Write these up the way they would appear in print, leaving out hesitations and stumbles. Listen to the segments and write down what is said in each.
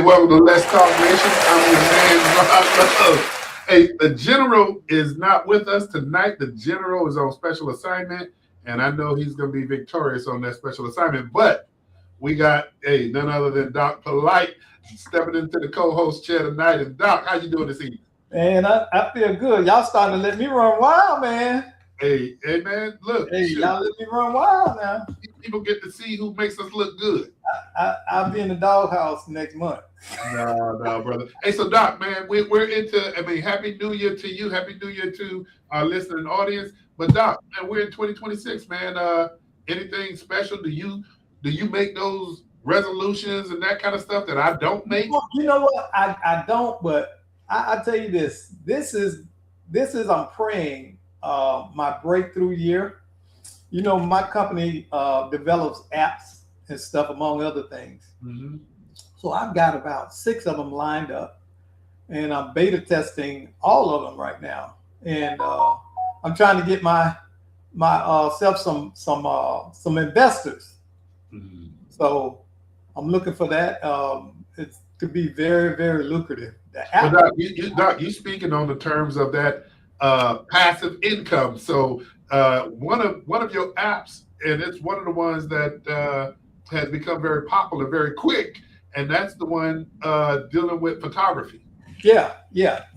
welcome to Let's Talk Nation. I'm your man, Ron Love. Hey, the General is not with us tonight. The General is on special assignment, and I know he's going to be victorious on that special assignment. But we got, none other than Doc Polite stepping into the co-host chair tonight. And Doc, how you doing this evening? Man, I feel good. Y'all starting to let me run wild, man. Hey, man, look. Hey, y'all let me run wild now. People get to see who makes us look good. I'll be in the doghouse next month. No, brother. Hey, so Doc, man, we're into, Happy New Year to you. Happy New Year to our listening audience. But Doc, man, we're in 2026, man. Anything special? Do you make those resolutions and that kind of stuff that I don't make? You know what? I don't, but I tell you this. This is I'm praying my breakthrough year. You know, my company develops apps and stuff, among other things. Mm-hmm. So I've got about 6 of them lined up, and I'm beta testing all of them right now. And I'm trying to get myself some investors. Mm-hmm. So I'm looking for that. It's to be very, very lucrative. Well, Doc, you speaking on the terms of that passive income. So one of your apps, and it's one of the ones that has become very popular very quick, and that's the one dealing with photography. Yeah.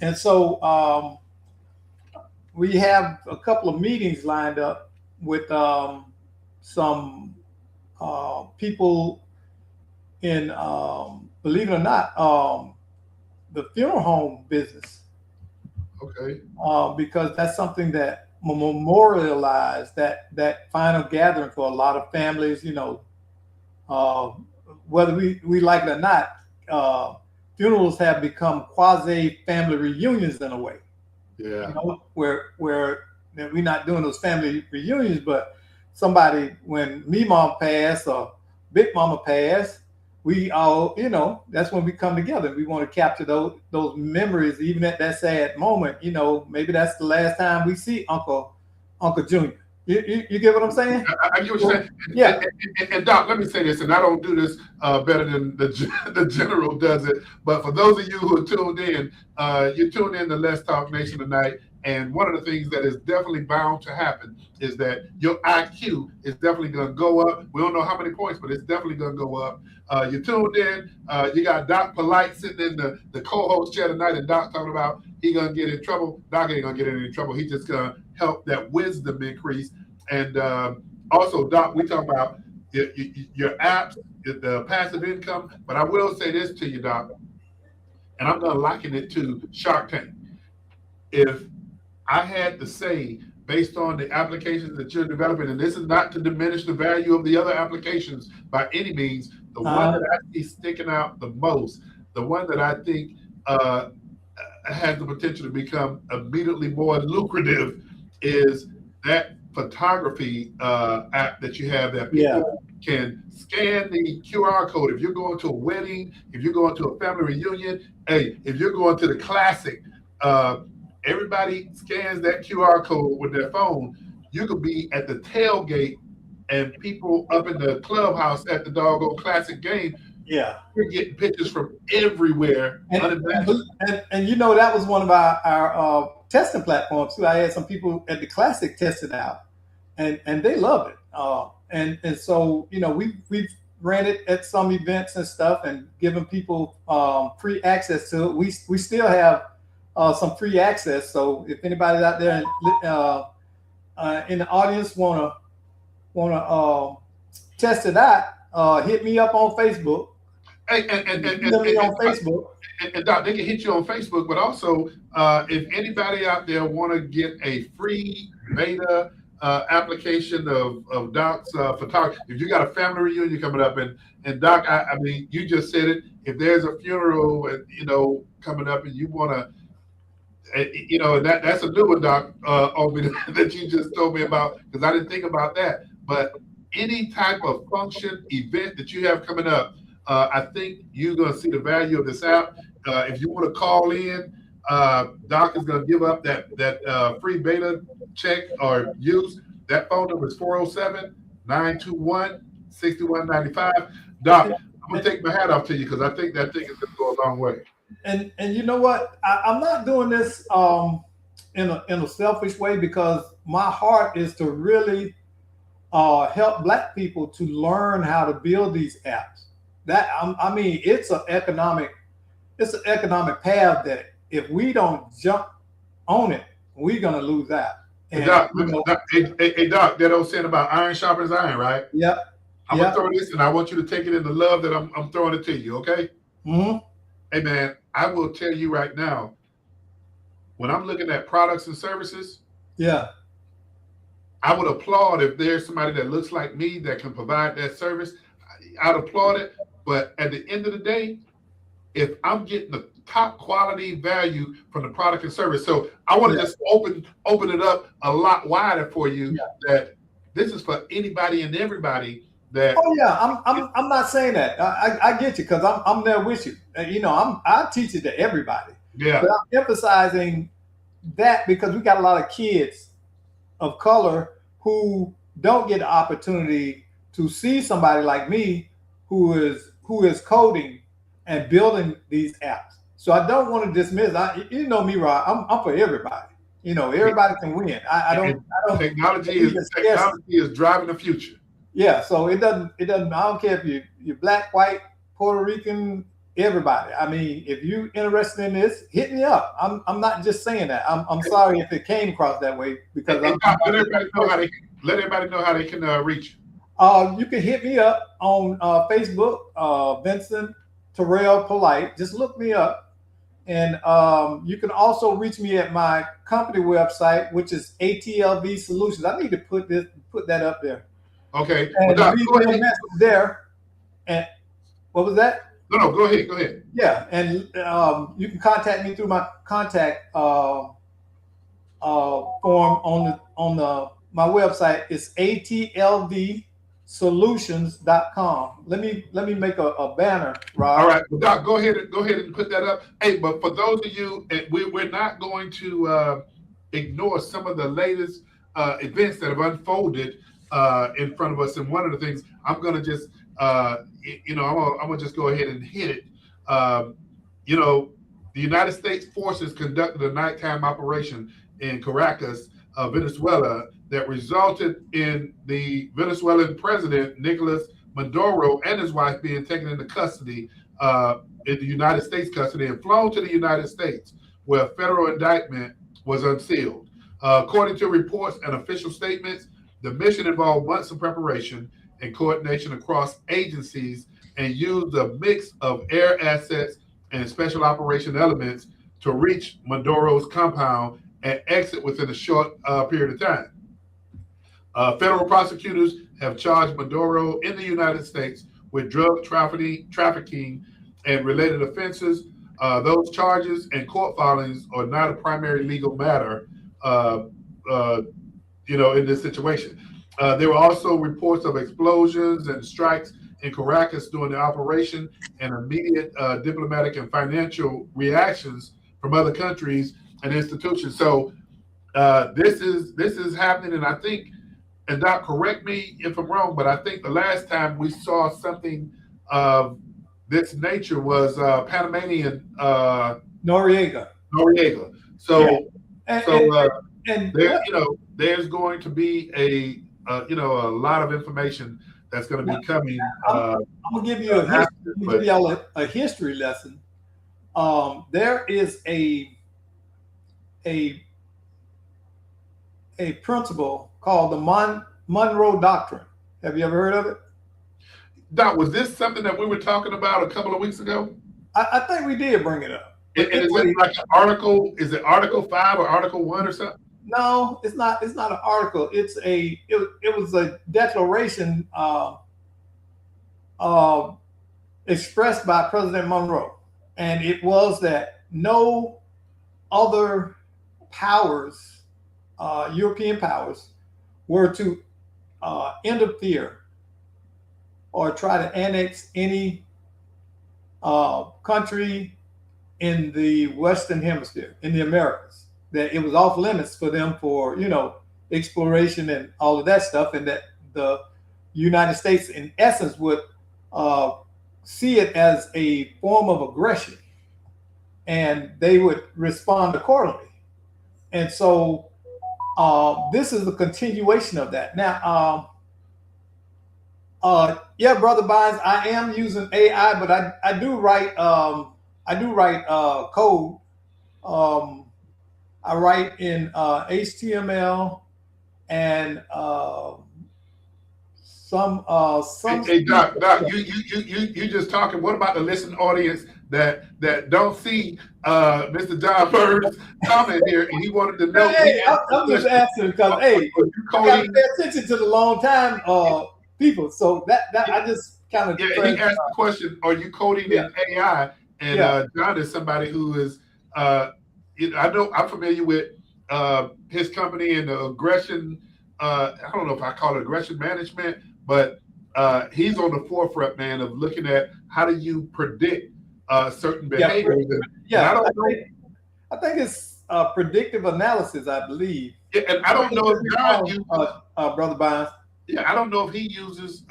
And so we have a couple of meetings lined up with some people in, believe it or not, the funeral home business. Okay. Because that's something that memorialized that final gathering for a lot of families. You know, whether we like it or not, funerals have become quasi family reunions in a way. Yeah. You know, where we're not doing those family reunions, but somebody, when me mom passed or Big Mama passed, we all, you know, that's when we come together. We want to capture those memories, even at that sad moment. You know, maybe that's the last time we see Uncle Junior. You get what I'm saying? I get what you're saying. Yeah. And Doc, let me say this, and I don't do this better than the General does it. But for those of you who are tuned in, you're tuned in to Let's Talk Nation tonight. And one of the things that is definitely bound to happen is that your IQ is definitely going to go up. We don't know how many points, but it's definitely going to go up. You're tuned in. You got Doc Polite sitting in the co-host chair tonight, and Doc talking about he going to get in trouble. Doc ain't going to get in any trouble. He just going to help that wisdom increase. And also, Doc, we talk about your apps, the passive income. But I will say this to you, Doc, and I'm going to liken it to Shark Tank. If I had to say, based on the applications that you're developing, and this is not to diminish the value of the other applications by any means, the one that I see sticking out the most, the one that I think has the potential to become immediately more lucrative is that photography app that you have that people can scan the QR code. If you're going to a wedding, if you're going to a family reunion, if you're going to the classic, everybody scans that QR code with their phone. You could be at the tailgate and people up in the clubhouse at the doggone classic game. Yeah. We're getting pictures from everywhere. And you know, that was one of our testing platforms too. I had some people at the classic test it out and they love it. And so, you know, we've ran it at some events and stuff and given people free access to it. We still have some free access. So if anybody out there in the audience wanna test it out, hit me up on Facebook. And on Facebook. And Doc, they can hit you on Facebook, but also if anybody out there want to get a free beta application of Doc's photography, if you got a family reunion coming up, and Doc, I mean, you just said it. If there's a funeral, coming up, and you want to. That's a new one, Doc, that you just told me about, because I didn't think about that. But any type of function, event that you have coming up, I think you're going to see the value of this app. If you want to call in, Doc is going to give up that free beta check or use. That phone number is 407-921-6195. Doc, gonna take my hat off to you because I think that thing is gonna go a long way. And you know what? I'm not doing this in a selfish way, because my heart is to really help Black people to learn how to build these apps. That I mean, it's an economic path that if we don't jump on it, we're gonna lose out. And Doc, Doc, that old saying about iron sharpens iron, right? Yep. I'm gonna throw this, and I want you to take it in the love that I'm throwing it to you. Okay? Mm-hmm. Hey man, I will tell you right now, when I'm looking at products and services, yeah, I would applaud if there's somebody that looks like me that can provide that service. I'd applaud it. But at the end of the day, if I'm getting the top quality value from the product and service, so I want to just open it up a lot wider for you, that this is for anybody and everybody. That I'm not saying that. I get you, because I'm there with you. You know, I teach it to everybody. Yeah. But I'm emphasizing that because we got a lot of kids of color who don't get the opportunity to see somebody like me who is coding and building these apps. So I don't want to dismiss. You know me, Rod. I'm for everybody. You know, everybody can win. I don't. Technology is driving the future. Yeah. So it doesn't. I don't care if you're Black, white, Puerto Rican, everybody. I mean, if you're interested in this, hit me up. I'm not just saying that. I'm sorry if it came across that way, because let everybody know how they can reach you. You can hit me up on Facebook, Vincent Terrell Polite. Just look me up. And you can also reach me at my company website, which is ATLV Solutions. I need to put that up there. Okay. And leave me a message there. And what was that? No, go ahead. Yeah, and you can contact me through my contact form on my website. It's atlvsolutions.com. Let me make a banner, Rob. All right, well, Doc, go ahead and put that up. Hey, but for those of you, we're not going to ignore some of the latest events that have unfolded in front of us. And one of the things I'm going to just I'm gonna just go ahead and hit it. The United States forces conducted a nighttime operation in Caracas, Venezuela, that resulted in the Venezuelan president, Nicolas Maduro, and his wife being taken into custody, in the United States custody, and flown to the United States, where a federal indictment was unsealed. According to reports and official statements, the mission involved months of preparation and coordination across agencies, and used a mix of air assets and special operation elements to reach Maduro's compound and exit within a short period of time. Federal prosecutors have charged Maduro in the United States with drug trafficking and related offenses. Those charges and court filings are not a primary legal matter, in this situation. There were also reports of explosions and strikes in Caracas during the operation, and immediate diplomatic and financial reactions from other countries and institutions. So this is happening, and I think, and Doc, correct me if I'm wrong, but I think the last time we saw something of this nature was Panamanian Noriega. So, there's going to be a lot of information that's going to be coming. I'm gonna give you a history lesson. There is a principle called the Monroe Doctrine. Have you ever heard of it? Doc, was this something that we were talking about a couple of weeks ago? I think we did bring it up. And is it like an article? Is it Article 5 or Article 1 or something? No, it's not. It's not an article. It was a declaration expressed by President Monroe, and it was that no other powers, European powers, were to interfere or try to annex any country in the Western Hemisphere, in the Americas. That it was off limits for them for, exploration and all of that stuff, and that the United States, in essence, would see it as a form of aggression, and they would respond accordingly. And so this is a continuation of that. Now, yeah, Brother Bynes, I am using AI, but I do write code. I write in HTML and some. Hey, Doc, you just talking. What about the listening audience that don't see Mr. John Bird's comment here, and he wanted to know? Hey, I'm just asking because I gotta pay attention to the long time people. So that I just kind of he asked the question: are you coding in AI? And John is somebody who is I know I'm familiar with his company and the aggression. I don't know if I call it aggression management, but he's on the forefront, man, of looking at how do you predict certain behaviors. I think it's predictive analysis, I believe. Yeah, and I don't know if John uses, Brother Bynes. Yeah, I don't know if he uses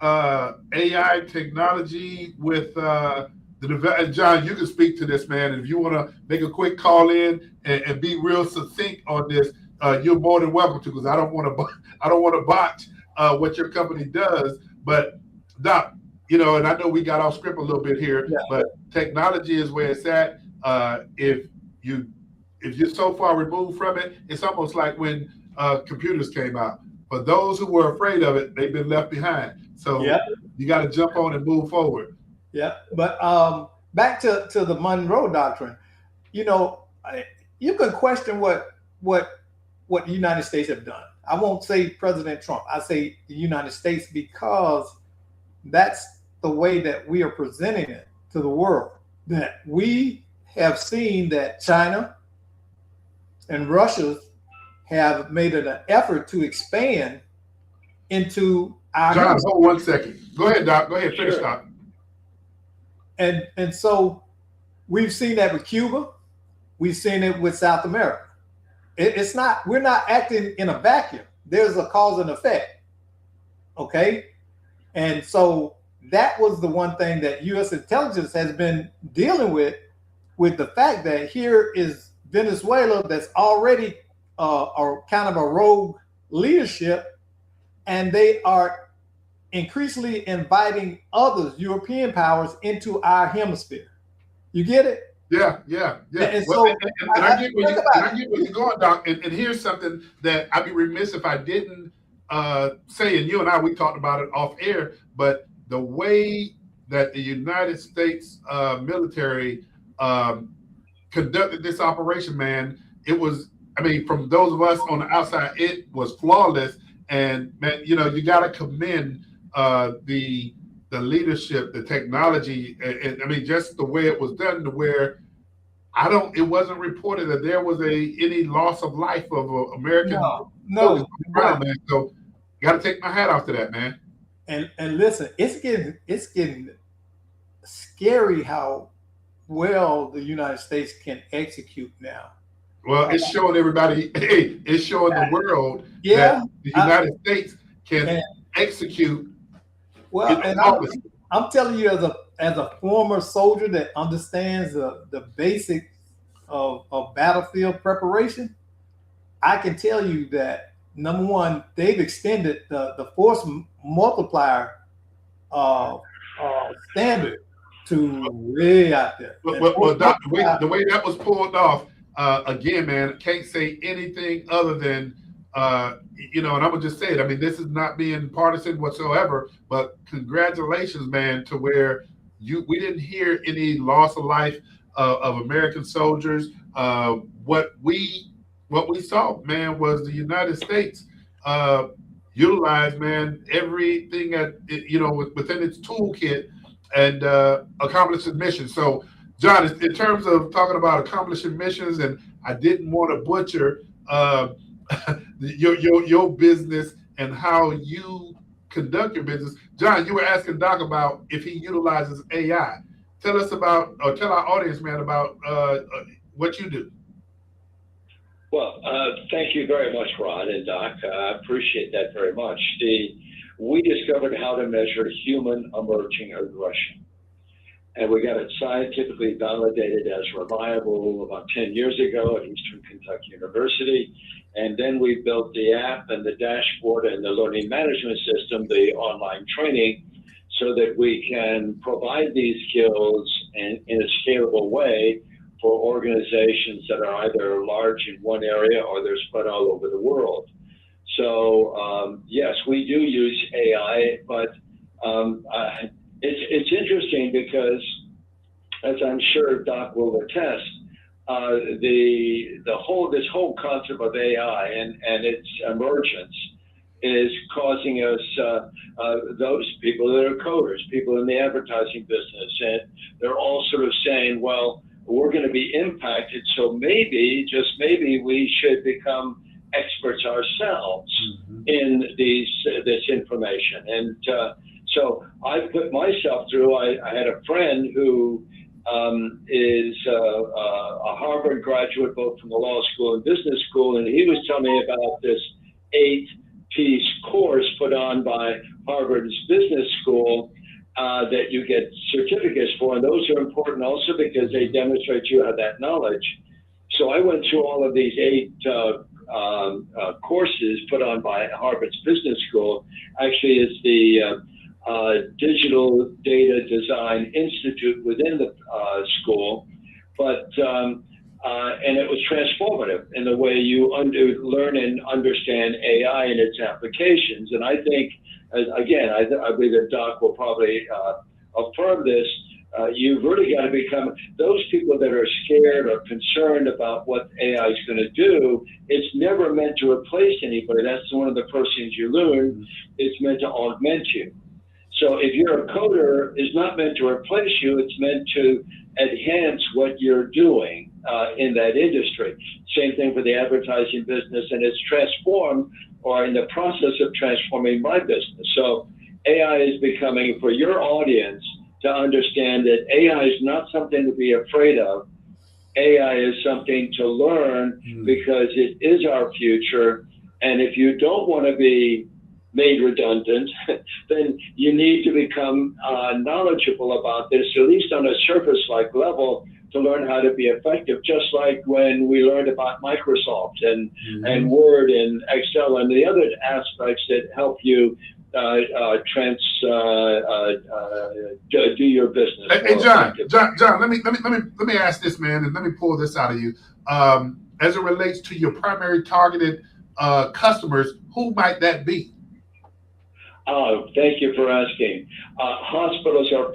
AI technology with the development. John, you can speak to this, man. If you want to make a quick call in and be real succinct on this, you're more than welcome to, because I don't want to botch what your company does. But Doc, and I know we got off script a little bit here, but technology is where it's at. If you're so far removed from it, it's almost like when computers came out. For those who were afraid of it, they've been left behind. So you got to jump on and move forward. Yeah, but back to the Monroe Doctrine. You can question what the United States have done. I won't say President Trump. I say the United States, because that's the way that we are presenting it to the world. That we have seen that China and Russia have made an effort to expand into our. John, hold 1 second. Go ahead, Doc. Go ahead, finish, Doc. And so we've seen that with Cuba. We've seen it with South America. We're not acting in a vacuum. There's a cause and effect. Okay. And so that was the one thing that U.S. intelligence has been dealing with the fact that here is Venezuela that's already kind of a rogue leadership, and they are increasingly inviting others, European powers, into our hemisphere. You get it? Yeah. And I get where you're going, Doc. And here's something that I'd be remiss if I didn't say, and you and I, we talked about it off air, but the way that the United States military conducted this operation, man, it was, from those of us on the outside, it was flawless. And man, you got to commend the leadership, the technology, and just the way it was done, to where it wasn't reported that there was any loss of life of American. No. Man. So got to take my hat off to that, man. And listen, it's getting scary how well the United States can execute now. Well, it's showing everybody. Hey, it's showing the world that the United States can execute. Well, and I'm telling you, as a former soldier that understands the basics of battlefield preparation, I can tell you that, number one, they've extended the force multiplier standard to way out there. Well, Doc, the way that was pulled off, again, man, can't say anything other than, and I'm gonna just say it. This is not being partisan whatsoever, but congratulations, man, to where we didn't hear any loss of life of American soldiers. What we saw, man, was the United States utilize, man, everything within its toolkit and accomplish its mission. So, John, in terms of talking about accomplishing missions, and I didn't want to butcher your business and how you conduct your business. John, you were asking Doc about if he utilizes AI. Tell us about, or tell our audience, man, about what you do. Well, thank you very much, Ron and Doc. I appreciate that very much. we discovered how to measure human emerging aggression. And we got it scientifically validated as reliable about 10 years ago at Eastern Kentucky University. And then we built the app and the dashboard and the learning management system, the online training, so that we can provide these skills in a scalable way for organizations that are either large in one area or they're spread all over the world. So yes, we do use AI, but it's interesting because, as I'm sure Doc will attest, this whole concept of AI and its emergence is causing us, those people that are coders, people in the advertising business, and they're all sort of saying, well, we're going to be impacted, so maybe, just maybe, we should become experts ourselves in this information. And so I put myself through, I had a friend who is a Harvard graduate, both from the law school and business school, and he was telling me about this 8-piece course put on by Harvard's business school that you get certificates for, and those are important also because they demonstrate you have that knowledge. So I went through all of these 8 courses put on by Harvard's business school. Actually, it's the Digital Data Design Institute within the school, but and it was transformative in the way you learn and understand AI and its applications. And I think, again, I believe that Doc will probably affirm this. You've really got to become those people that are scared or concerned about what AI is going to do. It's never meant to replace anybody. That's one of the first things you learn. It's meant to augment you. So if you're a coder, it's not meant to replace you. It's meant to enhance what you're doing in that industry. Same thing for the advertising business, and it's transformed or in the process of transforming my business. So AI is becoming, for your audience to understand that AI is not something to be afraid of. AI is something to learn because it is our future. And if you don't want to be made redundant, then you need to become knowledgeable about this, at least on a surface-like level, to learn how to be effective, just like when we learned about Microsoft and Word and Excel and the other aspects that help you do your business. Hey, John, let me ask this, man, and let me pull this out of you. As it relates to your primary targeted customers, who might that be? Thank you for asking. Hospitals are,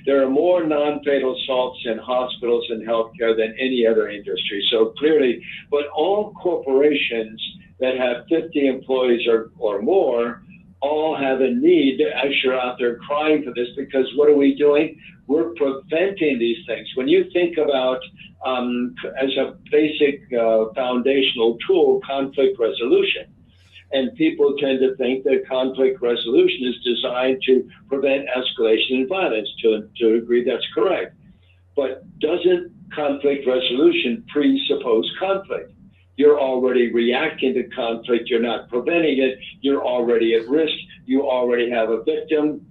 there are more non-fatal assaults in hospitals and healthcare than any other industry. So clearly, but all corporations that have 50 employees or more all have a need. Actually, are out there crying for this because what are we doing? We're preventing these things. When you think about, as a basic foundational tool, conflict resolution, and people tend to think that conflict resolution is designed to prevent escalation and violence. To a degree, that's correct. But doesn't conflict resolution presuppose conflict? You're already reacting to conflict. You're not preventing it. You're already at risk. You already have a victim.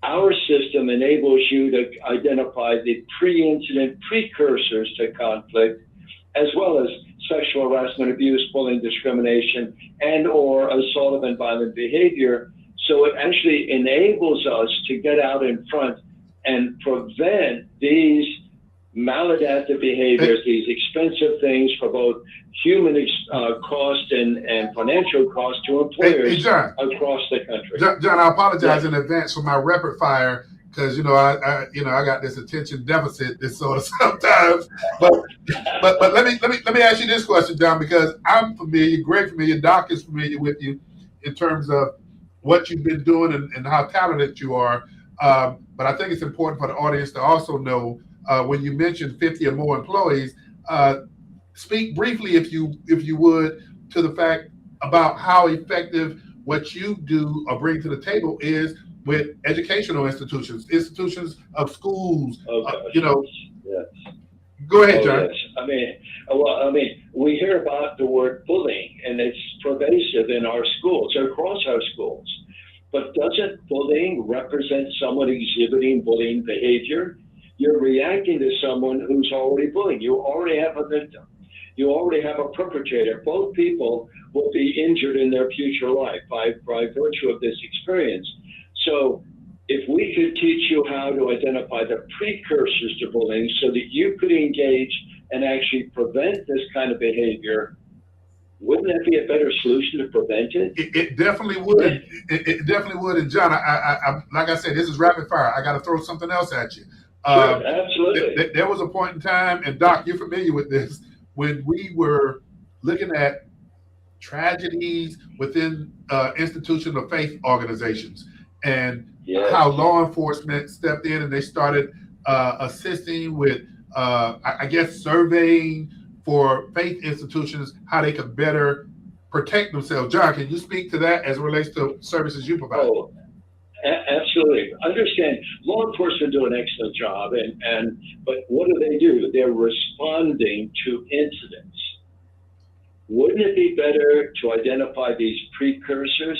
Our system enables you to identify the pre-incident precursors to conflict, as well as sexual harassment, abuse, bullying, discrimination, and or assault and violent behavior. So it actually enables us to get out in front and prevent these maladaptive behaviors, these expensive things for both human cost and financial cost to employers across the country. John, I apologize in advance for my rapid fire, because I got this attention deficit this sort of sometimes. But let me ask you this question, John, because I'm familiar, Greg familiar, Doc is familiar with you in terms of what you've been doing and how talented you are. But I think it's important for the audience to also know when you mentioned 50 or more employees, speak briefly, if you would, to the fact about how effective what you do or bring to the table is with educational institutions of schools. Yes. Go ahead, John. Yes. I mean, we hear about the word bullying, and it's pervasive in our schools, across our schools. But doesn't bullying represent someone exhibiting bullying behavior? You're reacting to someone who's already bullying. You already have a victim. You already have a perpetrator. Both people will be injured in their future life by virtue of this experience. So if we could teach you how to identify the precursors to bullying so that you could engage and actually prevent this kind of behavior, wouldn't that be a better solution to prevent it? It definitely would. It definitely would. And John, I like I said, this is rapid fire. I got to throw something else at you. Sure, absolutely. There was a point in time, and Doc, you're familiar with this, when we were looking at tragedies within institutional of faith organizations, and Yes. how law enforcement stepped in and they started assisting with, I guess, surveying for faith institutions, how they could better protect themselves. John, can you speak to that as it relates to services you provide? Oh, absolutely. Understand, law enforcement do an excellent job, but what do? They're responding to incidents. Wouldn't it be better to identify these precursors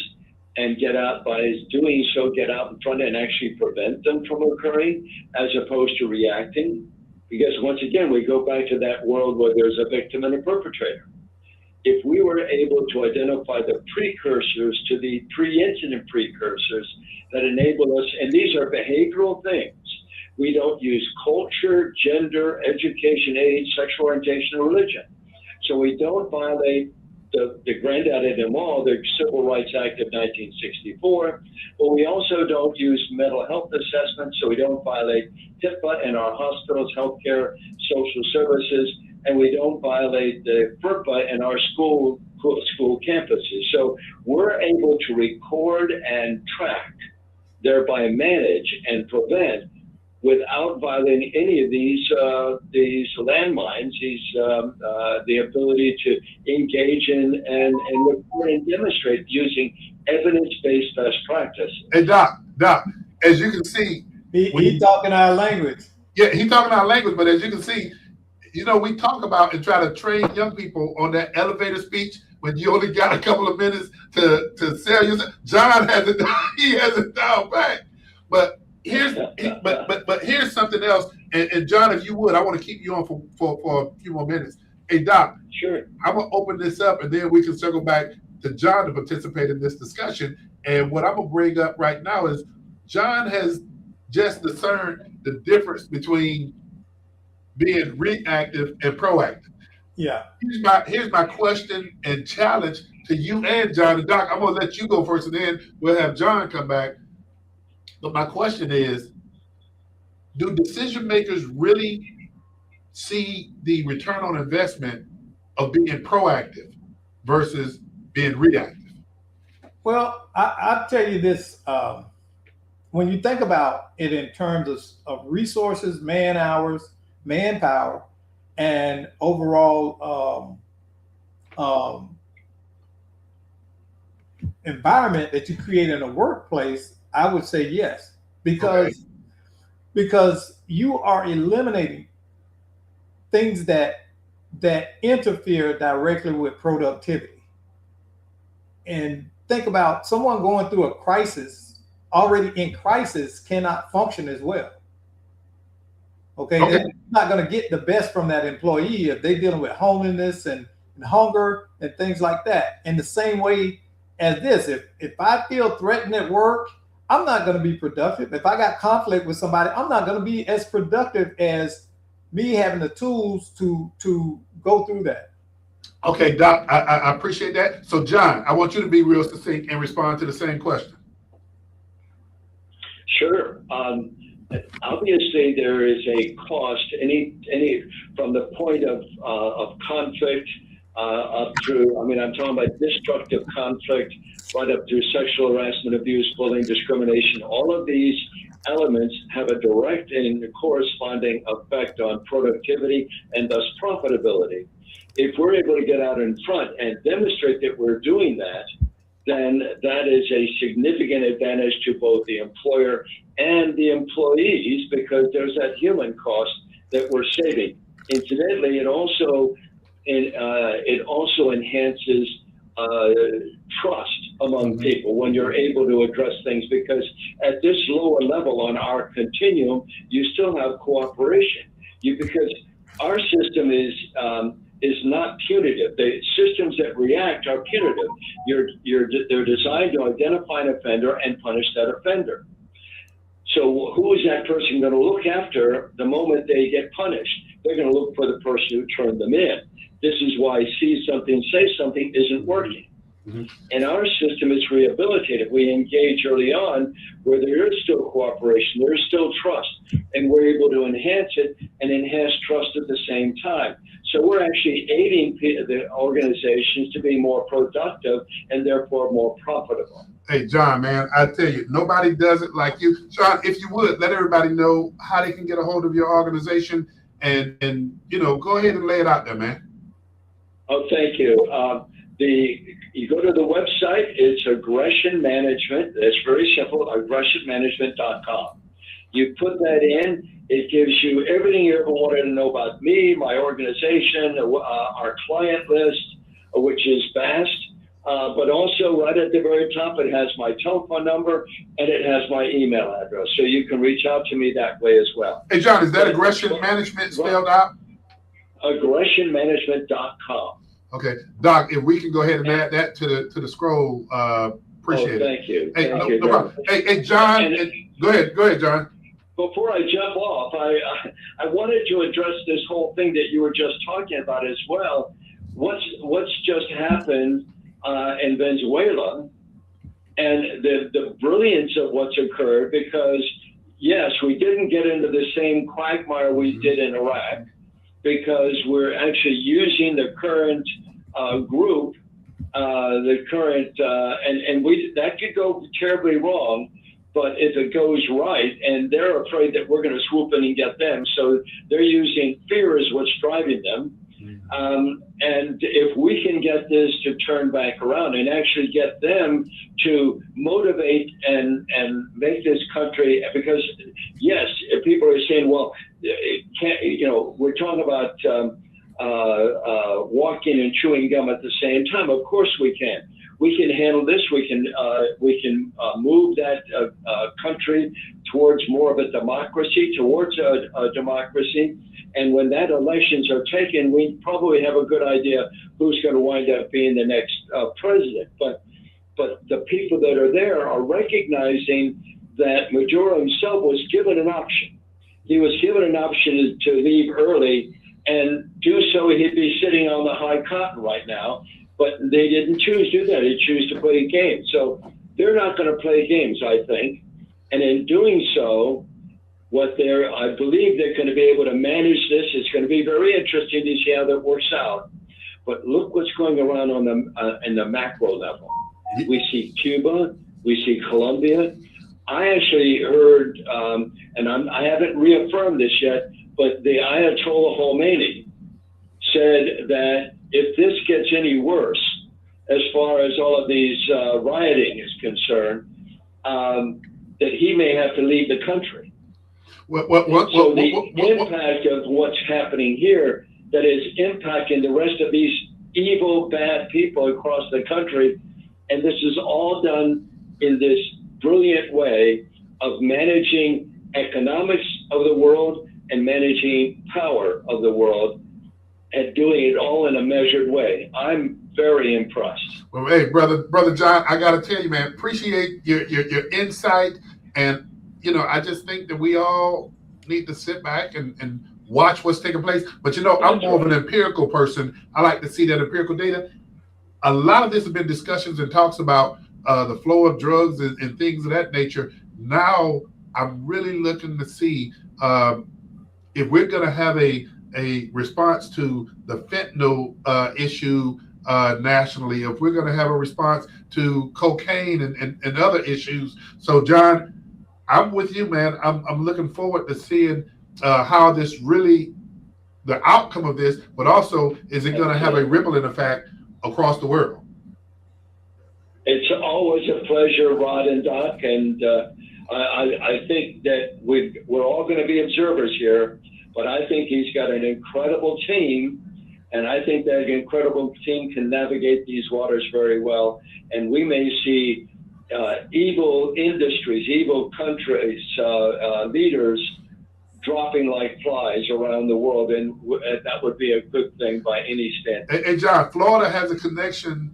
and get out in front and actually prevent them from occurring as opposed to reacting? Because once again, we go back to that world where there's a victim and a perpetrator. If we were able to identify the precursors to the pre-incident precursors that enable us, and these are behavioral things. We don't use culture, gender, education, age, sexual orientation, or religion. So we don't violate the granddaddy of them all, the Civil Rights Act of 1964, but we also don't use mental health assessments, so we don't violate HIPAA in our hospitals, healthcare, social services, and we don't violate the FERPA in our school campuses. So we're able to record and track, thereby manage and prevent without violating any of these landmines, the ability to engage in and record and demonstrate using evidence-based best practice. Hey, Doc, as you can see, he talking our language. Yeah, he's talking our language, but as you can see, we talk about and try to train young people on that elevator speech when you only got a couple of minutes to sell yourself. John has it down back. But here's something else. And John, if you would, I want to keep you on for a few more minutes. Hey, Doc. Sure. I'm gonna open this up and then we can circle back to John to participate in this discussion. And what I'm gonna bring up right now is John has just discerned the difference between being reactive and proactive. Yeah. Here's my question and challenge to you and John. And Doc, I'm gonna let you go first, and then we'll have John come back. But my question is, do decision makers really see the return on investment of being proactive versus being reactive? Well, I'll tell you this. When you think about it in terms of resources, man hours, manpower, and overall environment that you create in a workplace, I would say yes, because you are eliminating things that interfere directly with productivity. And think about someone going through a crisis, already in crisis, cannot function as well. Okay. They're not going to get the best from that employee if they're dealing with homelessness and hunger and things like that. In the same way as this, if I feel threatened at work, I'm not going to be productive. If I got conflict with somebody, I'm not going to be as productive as me having the tools to go through that. Okay, Doc, I appreciate that. So, John, I want you to be real succinct and respond to the same question. Sure. Obviously, there is a cost. Any from the point of conflict up through. I'm talking about destructive conflict, right up through sexual harassment, abuse, bullying, discrimination. All of these elements have a direct and corresponding effect on productivity and thus profitability. If we're able to get out in front and demonstrate that we're doing that, then that is a significant advantage to both the employer and the employees, because there's that human cost that we're saving. Incidentally, it also enhances trust among people when you're able to address things, because at this lower level on our continuum, you still have cooperation. Because our system is not punitive. The systems that react are punitive. They're designed to identify an offender and punish that offender. So who is that person going to look after the moment they get punished? They're going to look for the person who turned them in. This is why see something, say something isn't working. And our system is rehabilitative. We engage early on where there is still cooperation, there is still trust, and we're able to enhance it and enhance trust at the same time. So we're actually aiding the organizations to be more productive and therefore more profitable. Hey, John, man, I tell you, nobody does it like you. John, if you would, let everybody know how they can get a hold of your organization and go ahead and lay it out there, man. Oh, thank you. You go to the website, it's Aggression Management. It's very simple, aggressionmanagement.com. You put that in, it gives you everything you ever wanted to know about me, my organization, our client list, which is vast. But also right at the very top, it has my telephone number and it has my email address. So you can reach out to me that way as well. Hey, John, is that Aggression Management spelled out? Aggressionmanagement.com. Okay, Doc, if we can go ahead and add that to the scroll, appreciate it. Thank you. Hey, Thank no you. problem. Hey, John, go ahead, John. Before I jump off, I wanted to address this whole thing that you were just talking about as well. What's just happened in Venezuela, and the brilliance of what's occurred, because yes, we didn't get into the same quagmire we did in Iraq, because we're actually using the current group, that could go terribly wrong. But if it goes right, and they're afraid that we're going to swoop in and get them, so they're using fear as what's driving them. And if we can get this to turn back around and actually get them to motivate and make this country, because yes, people are saying, well, we're talking about walking and chewing gum at the same time. Of course we can. We can handle this. We can move that country towards more of a democracy, And when that elections are taken, we probably have a good idea who's going to wind up being the next president. But the people that are there are recognizing that Maduro himself was given an option. He was given an option to leave early, and do so he'd be sitting on the high cotton right now. But they didn't choose to do that. They choose to play games. So they're not going to play games, I think. And in doing so, I believe they're going to be able to manage this. It's going to be very interesting to see how that works out. But look what's going around in the macro level. We see Cuba. We see Colombia. I actually heard, and I haven't reaffirmed this yet, but the Ayatollah Khomeini said that if this gets any worse, as far as all of these rioting is concerned, that he may have to leave the country. Impact of what's happening here that is impacting the rest of these evil, bad people across the country. And this is all done in this brilliant way of managing economics of the world and managing power of the world, and doing it all in a measured way. I'm very impressed. Well, hey, brother John, I got to tell you, man, appreciate your insight. And, I just think that we all need to sit back and watch what's taking place. But, I'm more of an empirical person. I like to see that empirical data. A lot of this has been discussions and talks about the flow of drugs and things of that nature. Now I'm really looking to see if we're going to have a response to the fentanyl issue nationally, if we're going to have a response to cocaine and other issues. So, John, I'm with you, man. I'm looking forward to seeing how this really, the outcome of this, but also is it going to have a rippling effect across the world? It's always a pleasure, Rod and Doc, and I think that we're all going to be observers here. But I think he's got an incredible team, And I think that incredible team can navigate these waters very well. And we may see evil industries, evil countries, leaders dropping like flies around the world, and that would be a good thing by any standard. And John, Florida has a connection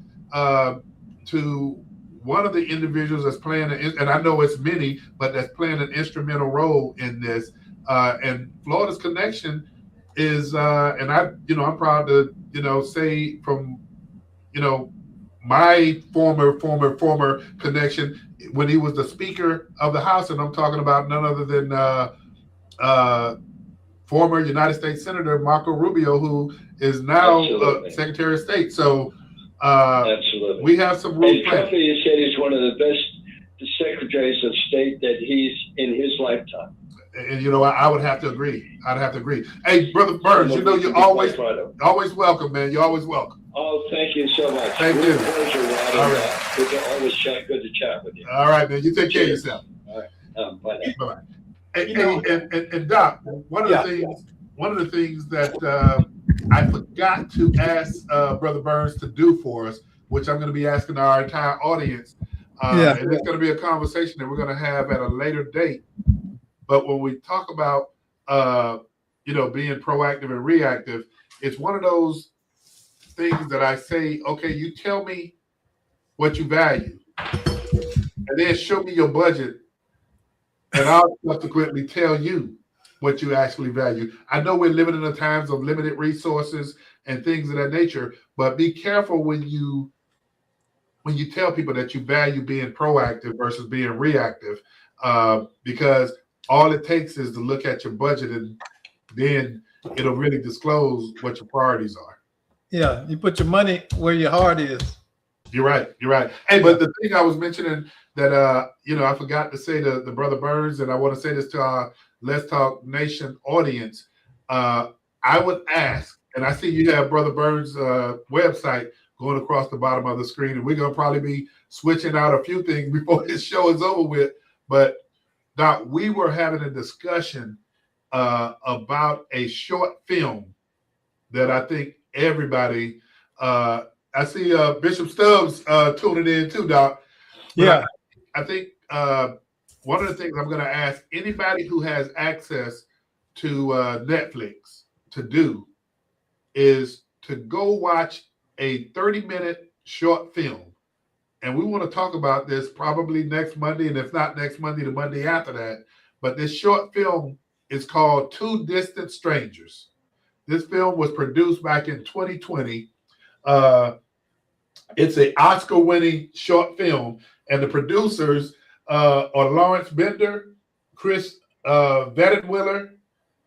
to one of the individuals that's playing, and I know it's many, but that's playing an instrumental role in this. And Florida's connection is, and I'm proud to, say from, my former connection when he was the Speaker of the House, and I'm talking about none other than former United States Senator Marco Rubio, who is now Secretary of State. So absolutely, we have some room. Trump, you said he's one of the best secretaries of state that he's in his lifetime. And I would have to agree. I'd have to agree. Hey, Brother Burns, you're always welcome, man. You're always welcome. Oh, thank you so much. Thank you. Pleasure, Rod. All right. Good to always chat. Good to chat with you. All right, man. You take care of yourself. All right. Bye now. Bye. And Doc, one of the things that I forgot to ask Brother Burns to do for us, which I'm going to be asking our entire audience, and it's going to be a conversation that we're going to have at a later date. But when we talk about being proactive and reactive, it's one of those things that I say, okay, you tell me what you value, and then show me your budget, and I'll subsequently tell you what you actually value. I know we're living in the times of limited resources and things of that nature, but be careful when you tell people that you value being proactive versus being reactive, because all it takes is to look at your budget, and then it'll really disclose what your priorities are. Yeah, you put your money where your heart is. You're right. Hey, but the thing I was mentioning that I forgot to say to the Brother Burns, and I want to say this to our Let's Talk Nation audience. I would ask, and I see you have Brother Burns' website going across the bottom of the screen, and we're gonna probably be switching out a few things before this show is over with. But Doc, we were having a discussion about a short film that I think everybody. I see Bishop Stubbs tuning in too, Doc. But I think one of the things I'm going to ask anybody who has access to Netflix to do is to go watch a 30-minute short film. And we want to talk about this probably next Monday, and if not next Monday, the Monday after that. But this short film is called Two Distant Strangers. This film was produced back in 2020. It's an Oscar-winning short film, and the producers are Lawrence Bender, Chris Vettenwiller,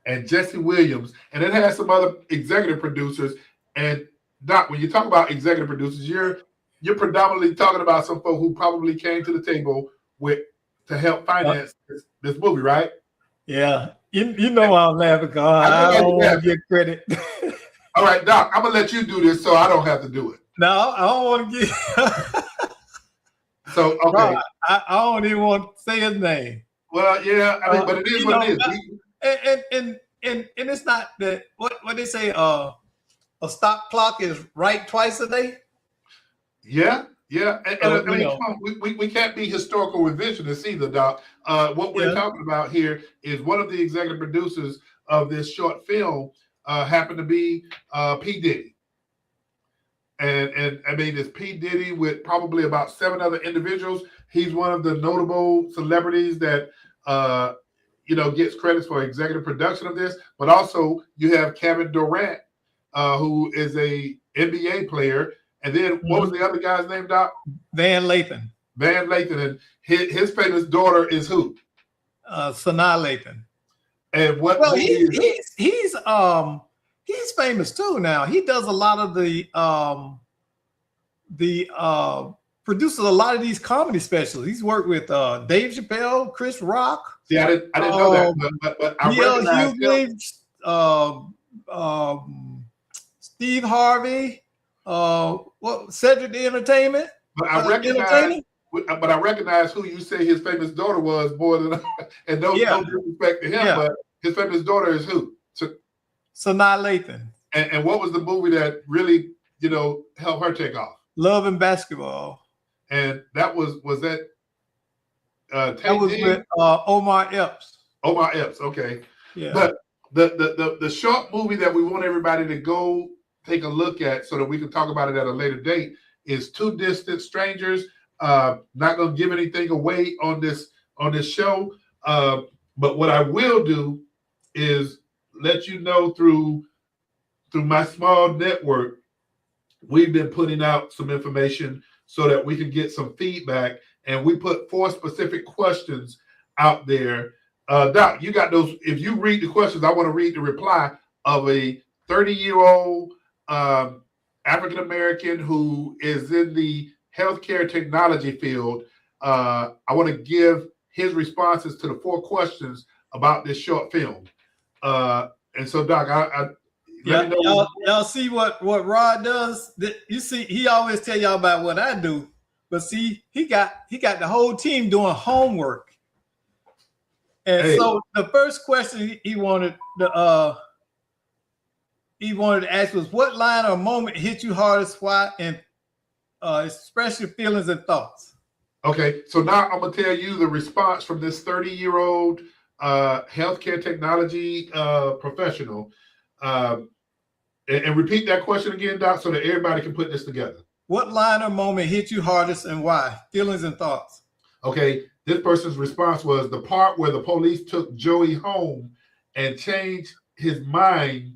and Jesse Williams. And it has some other executive producers. And Doc, when you talk about executive producers, you're predominantly talking about some folk who probably came to the table to help finance this movie, right? Yeah. You know I'm laughing because I don't want to get credit. All right, Doc, I'm going to let you do this so I don't have to do it. No, I don't want to get So, okay. I don't even want to say his name. Well, yeah, I mean, but it is what it is. And it's not that, what they say, a stop clock is right twice a day? Yeah. And I mean, we can't be historical revisionists either, Doc. What we're talking about here is one of the executive producers of this short film happened to be P. Diddy. And I mean, it's P. Diddy with probably about 7 other individuals. He's one of the notable celebrities that, gets credits for executive production of this. But also you have Kevin Durant, who is a NBA player. And then what was the other guy's name, Doc? Van Lathan. And his famous daughter is who? Sanaa Lathan. And what? Well, he's famous too now. He does a lot of the produces a lot of these comedy specials. He's worked with Dave Chappelle, Chris Rock. See, I didn't know that, but I recognize Steve Harvey. Cedric the Entertainment. But I recognize who you say his famous daughter was more than, and no disrespect to him, but his famous daughter is who? Sanaa Lathan. And what was the movie that really, helped her take off? Love and Basketball. And that was that That was with Omar Epps. Omar Epps, okay. Yeah. But the short movie that we want everybody to go take a look at so that we can talk about it at a later date is Two Distant Strangers. Not going to give anything away on this show, but what I will do is let you know through my small network, we've been putting out some information so that we can get some feedback, and we put 4 specific questions out there. Doc, you got those. If you read the questions, I want to read the reply of a 30-year-old African-American who is in the healthcare technology field. I want to give his responses to the 4 questions about this short film. And so, Doc, let me know. Y'all see what Rod does? You see, he always tell y'all about what I do, but see, he got the whole team doing homework. And so the first question he wanted to ask was, what line or moment hit you hardest, why, and express your feelings and thoughts. Okay, so now I'm gonna tell you the response from this 30-year-old healthcare technology professional. And repeat that question again, Doc, so that everybody can put this together. What line or moment hit you hardest and why? Feelings and thoughts. Okay, this person's response was the part where the police took Joey home and changed his mind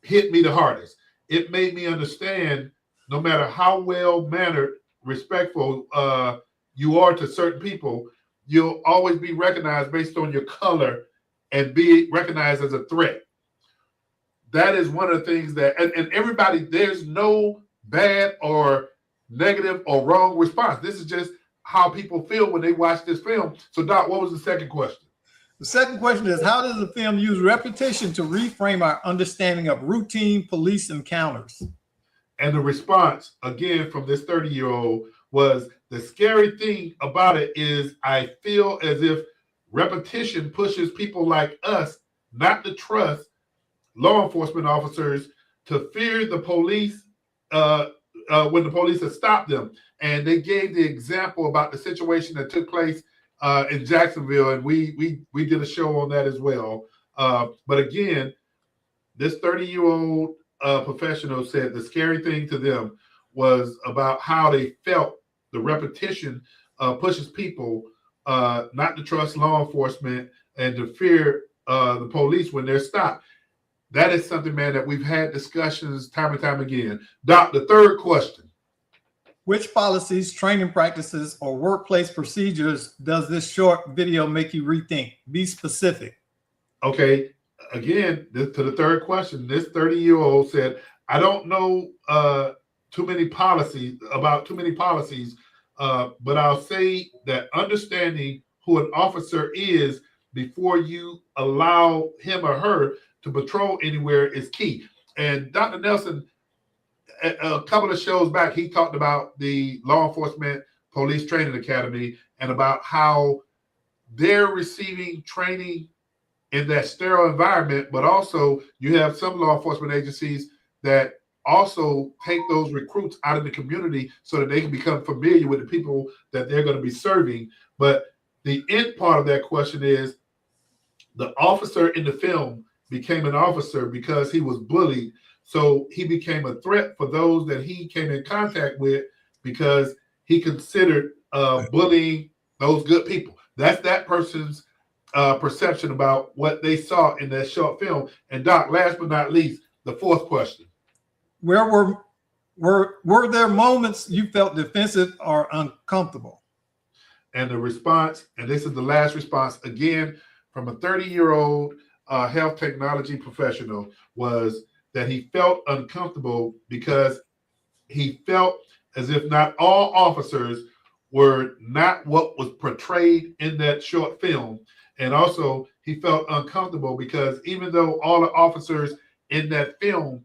hit me the hardest. It made me understand no matter how well-mannered, respectful you are to certain people, you'll always be recognized based on your color and be recognized as a threat. That is one of the things that, and everybody, there's no bad or negative or wrong response. This is just how people feel when they watch this film. So, Doc, what was the second question? The second question is, how does the film use repetition to reframe our understanding of routine police encounters? And the response, again, from this 30-year-old was, the scary thing about it is I feel as if repetition pushes people like us not to trust law enforcement officers, to fear the police when the police have stopped them. And they gave the example about the situation that took place in Jacksonville, and we did a show on that as well. But again, this 30-year-old professional said the scary thing to them was about how they felt the repetition pushes people not to trust law enforcement and to fear the police when they're stopped. That is something, man, that we've had discussions time and time again. Doc, the third question. Which policies, training practices, or workplace procedures does this short video make you rethink? Be specific. Okay, again, to the third question, this 30-year-old said, I don't know too many policies, but I'll say that understanding who an officer is before you allow him or her to patrol anywhere is key. And Dr. Nelson, a couple of shows back, he talked about the Law Enforcement Police Training Academy and about how they're receiving training in that sterile environment, but also you have some law enforcement agencies that also take those recruits out of the community so that they can become familiar with the people that they're going to be serving. But the end part of that question is, the officer in the film became an officer because he was bullied. So he became a threat for those that he came in contact with because he considered bullying those good people. That's that person's perception about what they saw in that short film. And Doc, last but not least, the fourth question. Where were there moments you felt defensive or uncomfortable? And the response, and this is the last response, again, from a 30-year-old health technology professional, was that he felt uncomfortable because he felt as if not all officers were not what was portrayed in that short film. And also he felt uncomfortable because even though all the officers in that film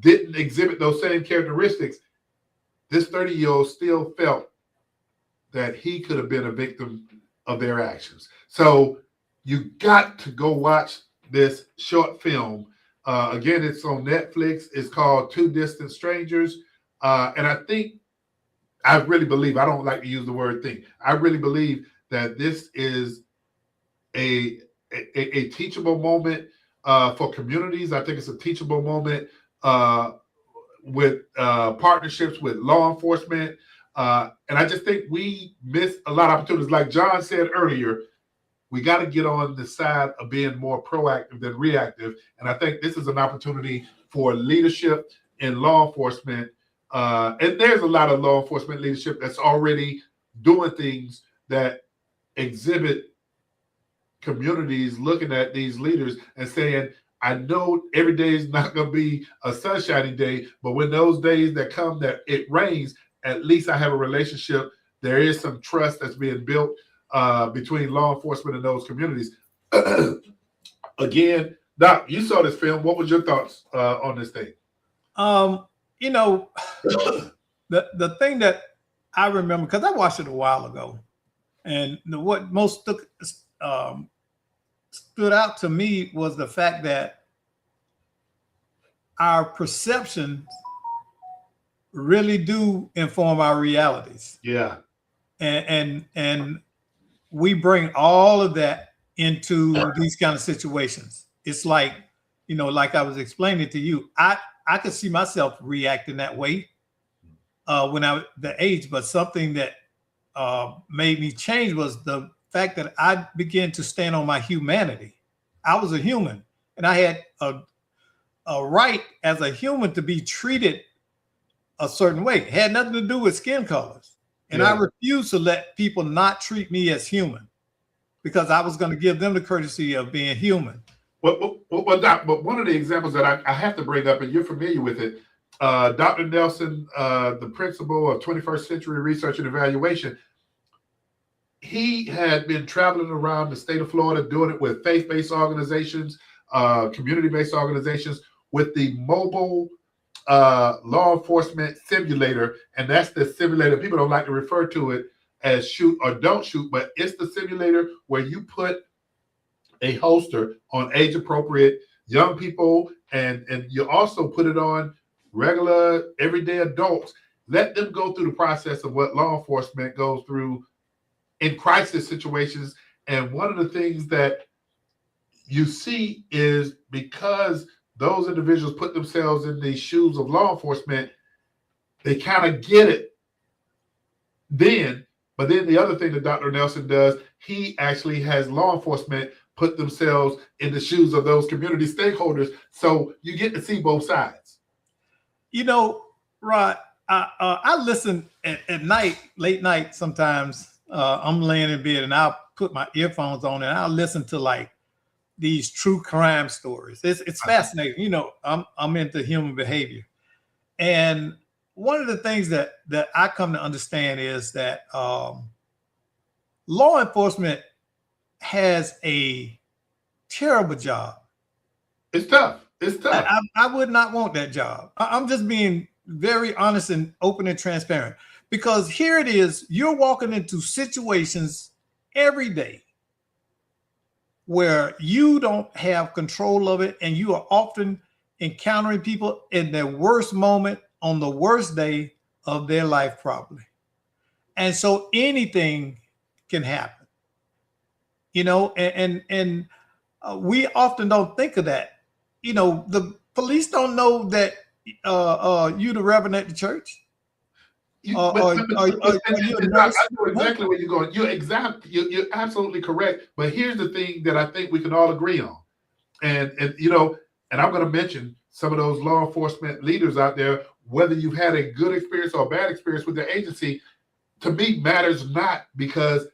didn't exhibit those same characteristics, this 30-year-old still felt that he could have been a victim of their actions. So you got to go watch this short film. Again, it's on Netflix. It's called Two Distant Strangers. And I think, I really believe, I don't like to use the word think, I really believe that this is a teachable moment for communities. I think it's a teachable moment with partnerships with law enforcement. And I just think we miss a lot of opportunities. Like John said earlier, we got to get on the side of being more proactive than reactive. And I think this is an opportunity for leadership in law enforcement. And there's a lot of law enforcement leadership that's already doing things that exhibit communities looking at these leaders and saying, I know every day is not going to be a sunshiny day, but when those days that come that it rains, at least I have a relationship. There is some trust that's being built between law enforcement and those communities. Again, Doc, you saw this film. What was your thoughts on this thing? You know, the thing that I remember, because I watched it a while ago, and what most stood out to me was the fact that our perceptions really do inform our realities. Yeah. And we bring all of that into these kind of situations. It's like, you know, like I was explaining to you, I could see myself reacting that way when I was the age, but something that made me change was the fact that I began to stand on my humanity. I was a human, and I had a right as a human to be treated a certain way. It had nothing to do with skin colors. And I refused to let people not treat me as human because I was going to give them the courtesy of being human. Well, Doc, but one of the examples that I have to bring up, and you're familiar with it, Dr. Nelson, the principal of 21st Century Research and Evaluation, he had been traveling around the state of Florida doing it with faith-based organizations, community-based organizations, with the mobile law enforcement simulator. And that's the simulator. People don't like to refer to it as shoot or don't shoot, but it's the simulator where you put a holster on age-appropriate young people, and you also put it on regular, everyday adults. Let them go through the process of what law enforcement goes through in crisis situations. And one of the things that you see is because those individuals put themselves in the shoes of law enforcement, they kind of get it then. But then the other thing that Dr. Nelson does, he actually has law enforcement put themselves in the shoes of those community stakeholders. So you get to see both sides. You know, Rod, I listen at night, late night sometimes. I'm laying in bed and I'll put my earphones on and I'll listen to like these true crime stories. It's fascinating. You know, I'm into human behavior. And one of the things that I come to understand is that law enforcement has a terrible job. It's tough. It's tough. I would not want that job. I'm just being very honest and open and transparent, because here it is, you're walking into situations every day where you don't have control of it, and you are often encountering people in their worst moment on the worst day of their life, probably. And so anything can happen, you know, and we often don't think of that. You know, the police don't know that you the reverend at the church. I know exactly where you're going. You're absolutely correct. But here's the thing that I think we can all agree on. And you know, and I'm going to mention some of those law enforcement leaders out there, whether you've had a good experience or a bad experience with their agency, to me matters not, because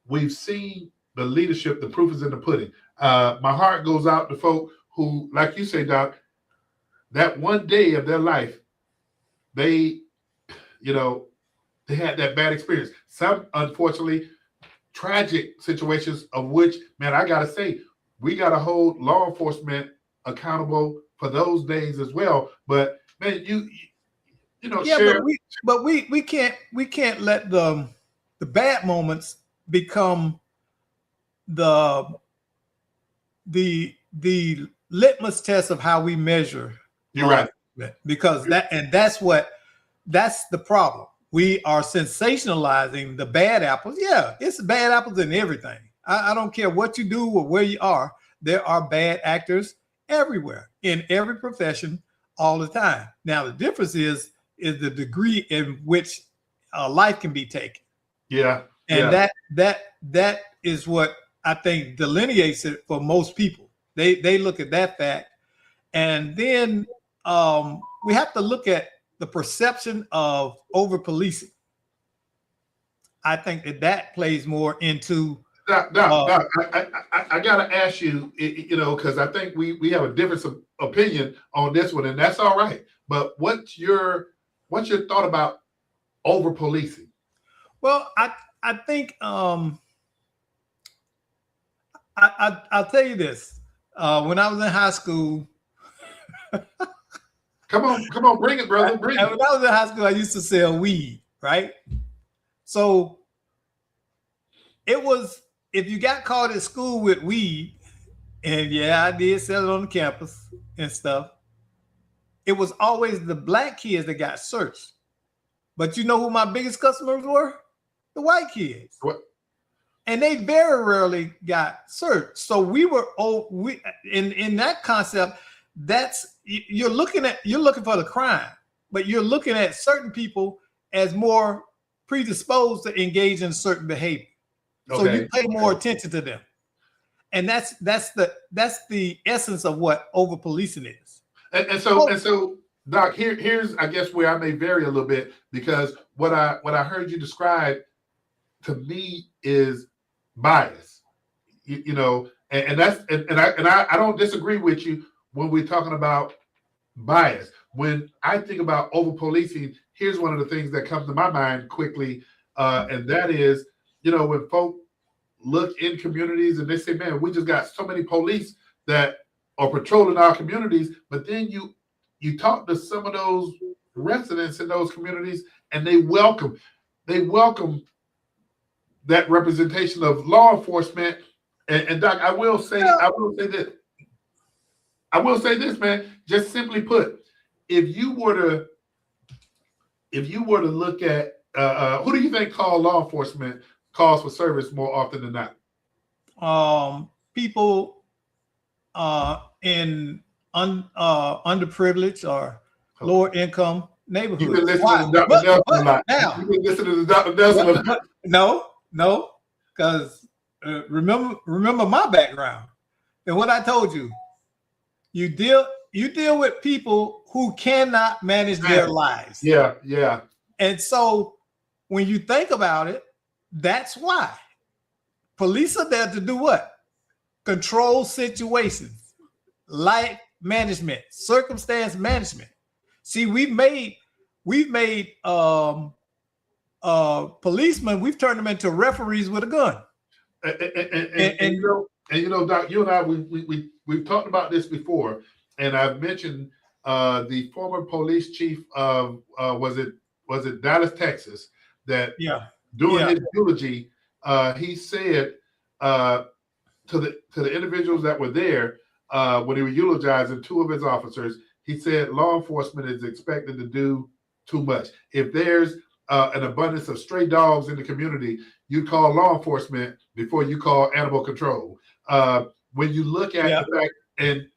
we've seen the leadership, the proof is in the pudding. My heart goes out to folk who, like you say, Doc, that one day of their life, they had that bad experience. Some, unfortunately, tragic situations of which, man, I got to say, we got to hold law enforcement accountable for those days as well. But man, you know, yeah, Sheriff, but we can't let the bad moments become the litmus test of how we measure. You're right. Because that's the problem. We are sensationalizing the bad apples. Yeah, it's bad apples in everything. I don't care what you do or where you are. There are bad actors everywhere in every profession all the time. Now, the difference is the degree in which life can be taken. Yeah. And that is what I think delineates it for most people. They look at that fact. And then we have to look at the perception of over policing. I think that plays more into. Doc, I gotta ask you, because I think we have a difference of opinion on this one, and that's all right. But what's your thought about over policing? Well, I think I'll tell you this. When I was in high school. Come on, bring it, brother. Bring it. When I was in high school, I used to sell weed, right? So it was, if you got caught at school with weed, and yeah, I did sell it on the campus and stuff, it was always the black kids that got searched. But you know who my biggest customers were? The white kids. What? And they very rarely got searched. So we were in that concept. That's you're looking for the crime, but you're looking at certain people as more predisposed to engage in certain behavior. So you pay more attention to them, and that's the essence of what over policing is. And so, Doc, here's I guess where I may vary a little bit, because what I heard you describe to me is bias. And I don't disagree with you when we're talking about bias. When I think about over policing, here's one of the things that comes to my mind quickly, and that is, when folk look in communities and they say, man, we just got so many police that are patrolling our communities, but then you talk to some of those residents in those communities and they welcome that representation of law enforcement. And Doc, I will say this, man, just simply put, if you were to look at who do you think call law enforcement calls for service more often than not? People in underprivileged or lower income neighborhoods. You've been listening to Dr. Nelson a lot. You've been listening to Dr. Nelson a lot. No, because remember my background and what I told you. You deal with people who cannot manage their lives. Yeah. And so when you think about it, that's why police are there to do what? Control situations, life management, circumstance management. See, we've made policemen, we've turned them into referees with a gun. And Doc, you and I, we've talked about this before, and I've mentioned the former police chief of was it Dallas, Texas, that during his eulogy, he said to the individuals that were there when he was eulogizing two of his officers, he said law enforcement is expected to do too much. If there's an abundance of stray dogs in the community, you call law enforcement before you call animal control. When you look at the fact, and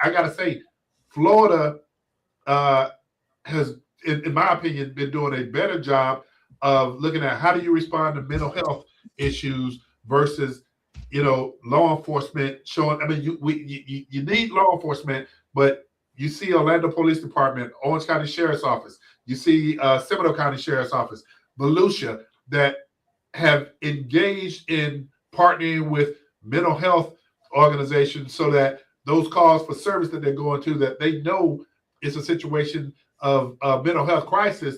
I gotta say, Florida has, in my opinion, been doing a better job of looking at how do you respond to mental health issues versus, law enforcement showing. I mean, you need law enforcement, but you see Orlando Police Department, Orange County Sheriff's Office, you see Seminole County Sheriff's Office, Volusia, that have engaged in partnering with mental health organizations so that those calls for service that they're going to, that they know it's a situation of mental health crisis.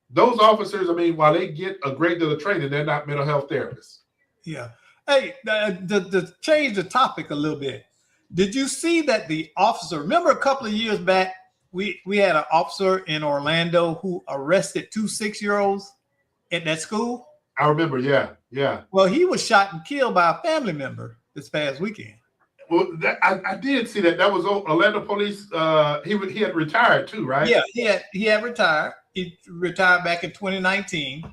Those officers, I mean, while they get a great deal of training, they're not mental health therapists. Yeah. Hey, to change the topic a little bit, did you see that the officer, remember a couple of years back, we had an officer in Orlando who arrested 2 6-year-olds at that school? I remember, yeah. Well, he was shot and killed by a family member this past weekend. Well, I did see that. That was Orlando Police. He had retired too, right? Yeah, he had retired. He retired back in 2019,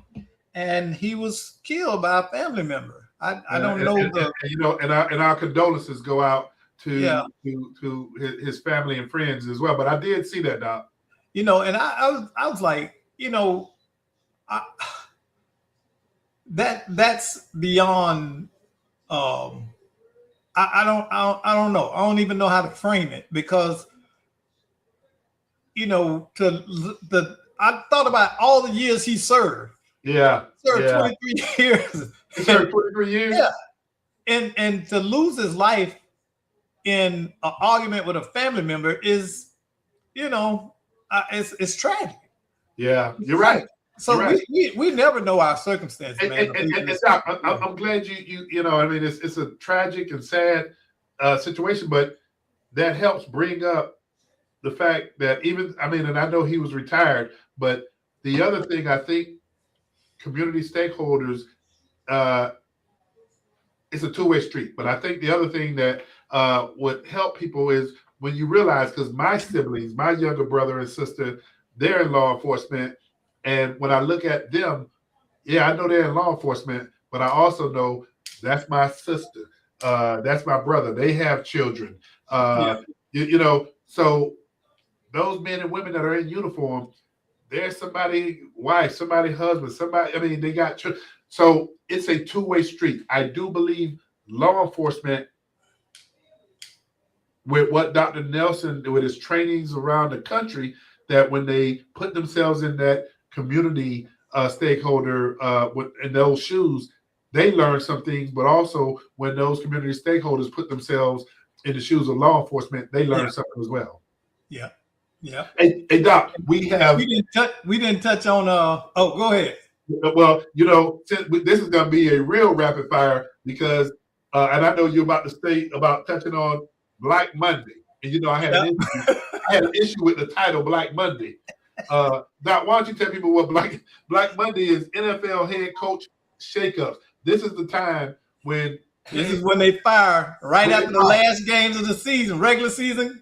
and he was killed by a family member. I don't know and our condolences go out Yeah. to his family and friends as well. But I did see that, Doc. and I was like, that's beyond. I don't know. I don't even know how to frame it because, I thought about all the years he served. Yeah, Served yeah. 23 years. He served 23 years. Yeah, and to lose his life in an argument with a family member is, it's tragic. Yeah, you're right. So You're right. we never know our circumstances, man. And Doc, I'm glad you know. I mean, it's a tragic and sad situation, but that helps bring up the fact that and I know he was retired, but the other thing I think community stakeholders, it's a two-way street. But I think the other thing that would help people is when you realize, because my siblings, my younger brother and sister, they're in law enforcement. And when I look at them, yeah, I know they're in law enforcement, but I also know that's my sister. That's my brother. They have children. So those men and women that are in uniform, there's somebody wife, somebody husband, somebody, they got children. So it's a two-way street. I do believe law enforcement, with what Dr. Nelson, with his trainings around the country, that when they put themselves in that community stakeholder in those shoes, they learn some things, but also when those community stakeholders put themselves in the shoes of law enforcement, they learn something as well. Yeah. Yeah. Hey, Doc, we didn't touch on go ahead. Well, since this is going to be a real rapid fire because and I know you're about to say about touching on Black Monday. And I had an issue with the title Black Monday. Doc, why don't you tell people what Black Monday is? NFL head coach shakeups. This is the time when they fire right after the last games of the season, regular season.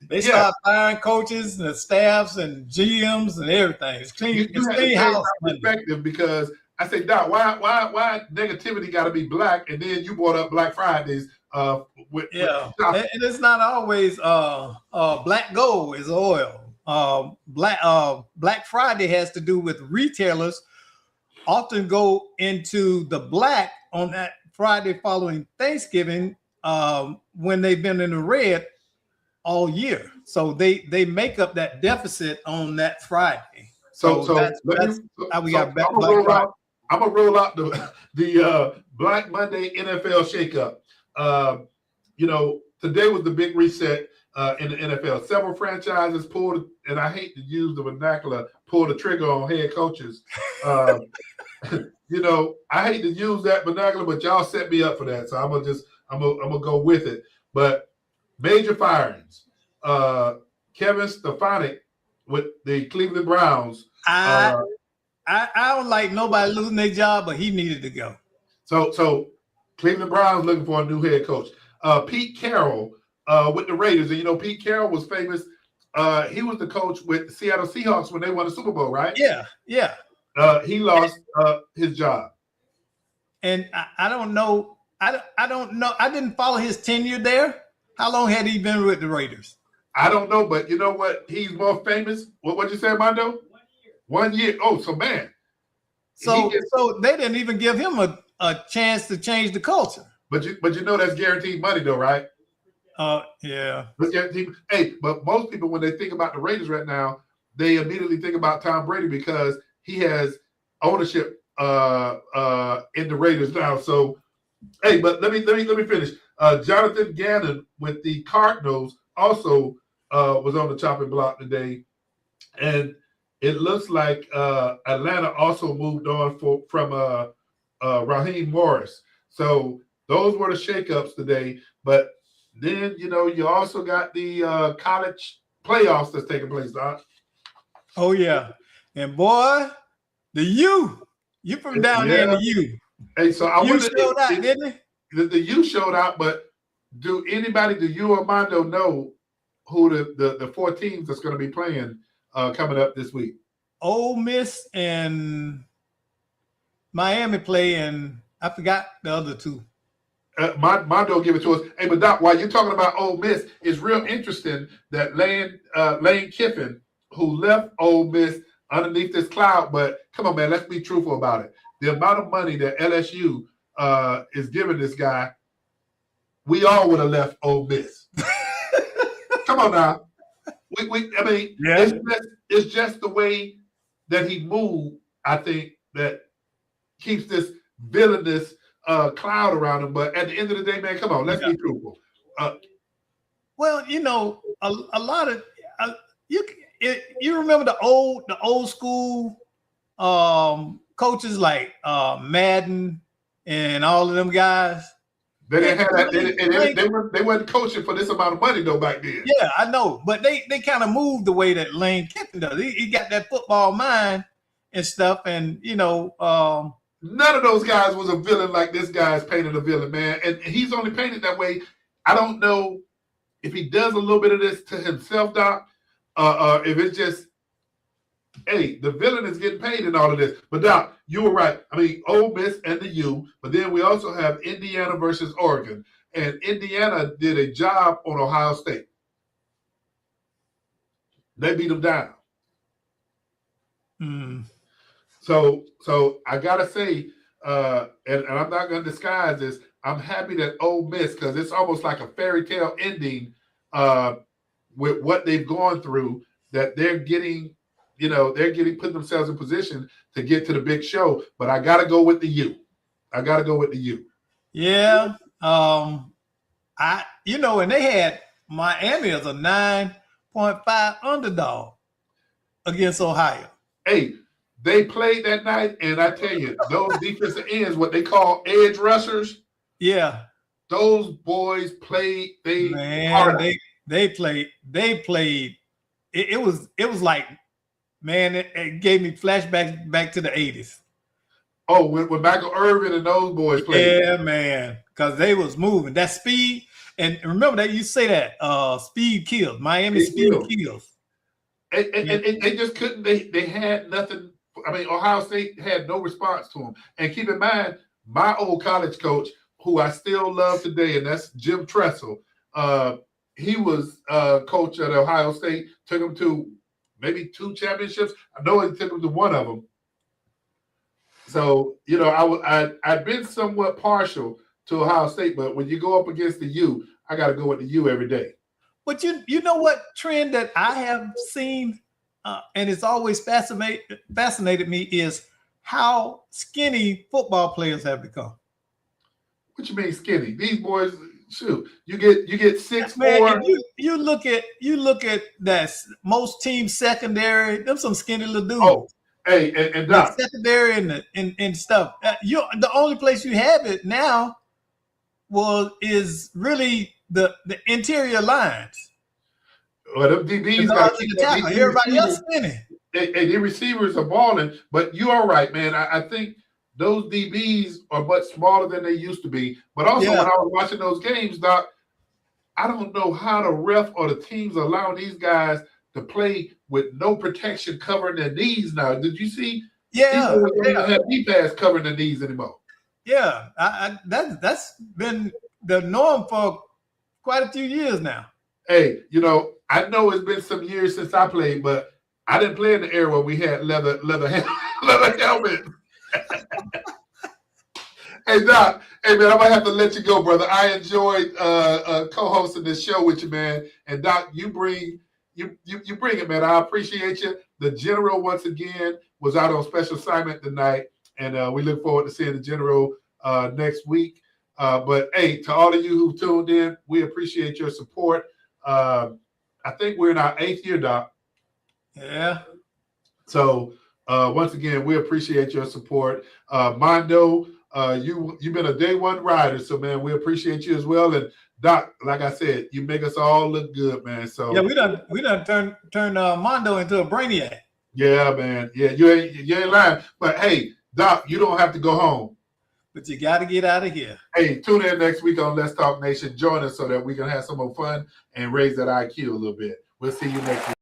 They start firing coaches and staffs and GMs and everything. It's clean. It's clean house. Perspective, because I say, Doc, why negativity got to be black? And then you brought up Black Fridays. And it's not always black gold is oil. Black Friday has to do with retailers often go into the black on that Friday following Thanksgiving when they've been in the red all year. So they make up that deficit on that Friday. So that's how we got back. I'm gonna roll out the Black Monday NFL shakeup. Today was the big reset in the NFL. Several franchises pulled, and I hate to use the vernacular, pull the trigger on head coaches. I hate to use that vernacular, but y'all set me up for that, so I'm gonna go with it. But major firings. Kevin Stefanski with the Cleveland Browns. I don't like nobody losing their job, but he needed to go. So Cleveland Browns looking for a new head coach. Pete Carroll with the Raiders. And Pete Carroll was famous. He was the coach with the Seattle Seahawks when they won the Super Bowl, right? Yeah. He lost his job. And I don't know. I don't know. I didn't follow his tenure there. How long had he been with the Raiders? I don't know, but you know what? He's more famous. What'd you say, Mondo? 1 year. Oh, so man. So they didn't even give him a chance to change the culture. But that's guaranteed money though, right? Yeah. Hey, but most people when they think about the Raiders right now, they immediately think about Tom Brady because he has ownership in the Raiders now. So, hey, but let me finish. Jonathan Gannon with the Cardinals also was on the chopping block today, and it looks like Atlanta also moved on from Raheem Morris. So those were the shakeups today. But then you also got the college playoffs that's taking place, Doc. Oh yeah, and boy, the U from down there in the U. Hey, so I U showed out, didn't he? The U showed out, but do you or Mondo know who the 4 teams that's going to be playing coming up this week? Ole Miss and Miami play, and I forgot the other two. Mondo give it to us. Hey, but Doc, while you're talking about Ole Miss, it's real interesting that Lane Kiffin, who left Ole Miss underneath this cloud, but come on, man, let's be truthful about it. The amount of money that LSU is giving this guy, we all would have left Ole Miss. Come on now. I mean, Yeah. it's just the way that he moved, I think, that keeps this villainous cloud around him. But at the end of the day, man, come on, let's be truthful. Well, you know, a lot of you remember the old school coaches like Madden and all of them guys. They didn't have that. They weren't coaching for this amount of money though back then. Yeah, I know, but they kind of moved the way that Lane Kiffin does. He got that football mind and stuff, and you know, none of those guys was a villain like this guy's painted a villain, man. And he's only painted that way. I don't know if he does a little bit of this to himself, Doc, if it's just, hey, the villain is getting paid in all of this. But Doc, you were right. I mean, Ole Miss and the U, but then we also have Indiana versus Oregon. And Indiana did a job on Ohio State. They beat them down. So I gotta say, and I'm not gonna disguise this, I'm happy that Ole Miss, because it's almost like a fairy tale ending with what they've gone through, that they're getting, putting themselves in position to get to the big show. But I gotta go with the U. Yeah. And they had Miami as a 9.5 underdog against Ohio. Hey, they played that night, and I tell you, those defensive ends, what they call edge rushers, yeah, those boys played. They played. It was like, man, it gave me flashbacks back to the 80s. Oh, when Michael Irvin and those boys played. Yeah, man, because they was moving. That speed, and remember that you say that speed kills. Miami speed kills. And they just couldn't. They had nothing. I mean, Ohio State had no response to them. And keep in mind, my old college coach, who I still love today, and that's Jim Tressel. He was coach at Ohio State. Took him to maybe 2 championships. I know he took him to one of them. So, I'd been somewhat partial to Ohio State, but when you go up against the U, I got to go with the U every day. But you know what trend that I have seen, and it's always fascinated me, is how skinny football players have become. What you mean skinny? These boys, shoot, you get 6'4". Man, you look at that most teams secondary. Them some skinny little dudes. Oh, hey, and Doc, secondary and stuff. The only place you have it now is really the interior lines. Well, them DBs got to keep that. Everybody else spinning. The receivers are balling, but you are right, man. I think those DBs are much smaller than they used to be. But also, when I was watching those games, Doc, I don't know how the ref or the teams are allowing these guys to play with no protection covering their knees now. Did you see? Yeah. They don't have knee pads covering their knees anymore. Yeah, that's been the norm for quite a few years now. Hey, I know it's been some years since I played, but I didn't play in the era where we had leather helmets. Hey, Doc. Hey, man, I'm going to have to let you go, brother. I enjoyed co-hosting this show with you, man. And, Doc, you bring it, man. I appreciate you. The General, once again, was out on special assignment tonight, and we look forward to seeing the General next week. But, hey, to all of you who tuned in, we appreciate your support. I think we're in our 8th year, Doc. Yeah. So, once again, we appreciate your support. Mondo, you've been a day one rider, so man, we appreciate you as well. And Doc, like I said, you make us all look good, man. So yeah, we done turned Mondo into a brainiac. Yeah, man. Yeah, you ain't lying. But hey, Doc, you don't have to go home. but you got to get out of here. Hey, tune in next week on Let's Talk Nation. Join us so that we can have some more fun and raise that IQ a little bit. We'll see you next week.